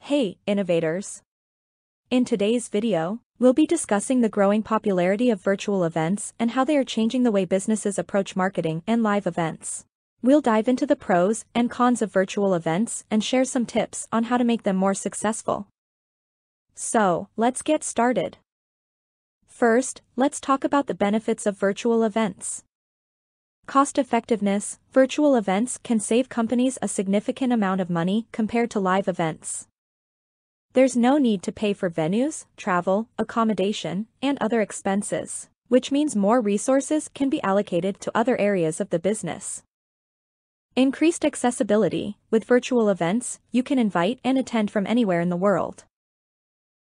Hey, innovators! In today's video, we'll be discussing the growing popularity of virtual events and how they are changing the way businesses approach marketing and live events. We'll dive into the pros and cons of virtual events and share some tips on how to make them more successful. So, let's get started. First, let's talk about the benefits of virtual events. Cost effectiveness: virtual events can save companies a significant amount of money compared to live events. There's no need to pay for venues, travel, accommodation, and other expenses, which means more resources can be allocated to other areas of the business. Increased accessibility: with virtual events, you can invite and attend from anywhere in the world.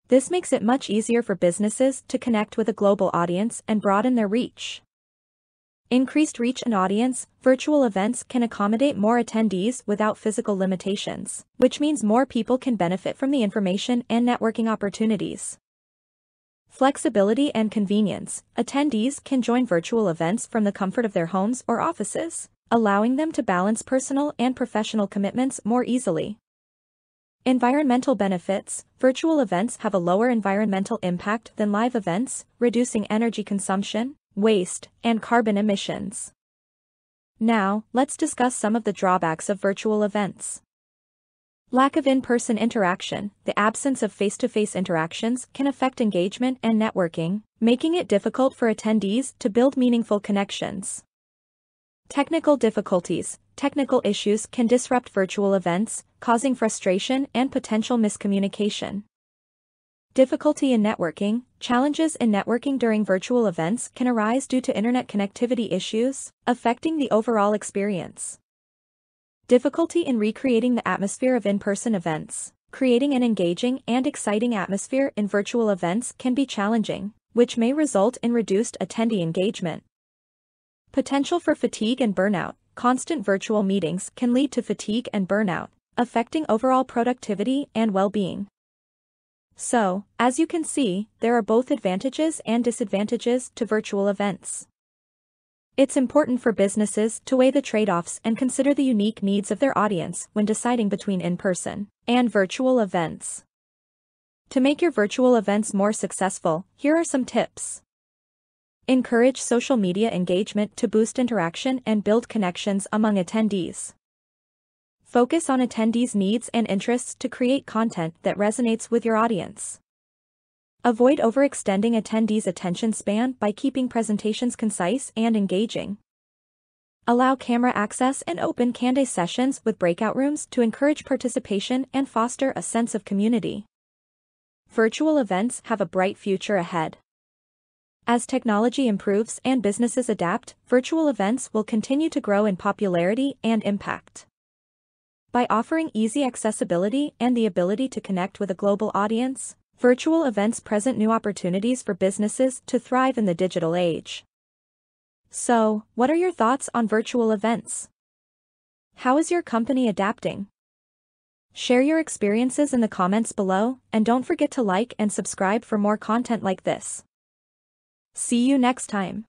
This makes it much easier for businesses to connect with a global audience and broaden their reach. Increased reach and audience: virtual events can accommodate more attendees without physical limitations, which means more people can benefit from the information and networking opportunities. Flexibility and convenience: attendees can join virtual events from the comfort of their homes or offices, allowing them to balance personal and professional commitments more easily. Environmental benefits: virtual events have a lower environmental impact than live events, reducing energy consumption, waste, and carbon emissions. Now, let's discuss some of the drawbacks of virtual events. Lack of in-person interaction: the absence of face-to-face interactions can affect engagement and networking, making it difficult for attendees to build meaningful connections. Technical difficulties: technical issues can disrupt virtual events, causing frustration and potential miscommunication. Difficulty in networking: challenges in networking during virtual events can arise due to internet connectivity issues, affecting the overall experience. Difficulty in recreating the atmosphere of in-person events: creating an engaging and exciting atmosphere in virtual events can be challenging, which may result in reduced attendee engagement. Potential for fatigue and burnout: constant virtual meetings can lead to fatigue and burnout, affecting overall productivity and well-being. So, as you can see, there are both advantages and disadvantages to virtual events. It's important for businesses to weigh the trade-offs and consider the unique needs of their audience when deciding between in-person and virtual events. To make your virtual events more successful, here are some tips. Encourage social media engagement to boost interaction and build connections among attendees. Focus on attendees' needs and interests to create content that resonates with your audience. Avoid overextending attendees' attention span by keeping presentations concise and engaging. Allow camera access and open Q&A sessions with breakout rooms to encourage participation and foster a sense of community. Virtual events have a bright future ahead. As technology improves and businesses adapt, virtual events will continue to grow in popularity and impact. By offering easy accessibility and the ability to connect with a global audience, virtual events present new opportunities for businesses to thrive in the digital age. So, what are your thoughts on virtual events? How is your company adapting? Share your experiences in the comments below, and don't forget to like and subscribe for more content like this. See you next time.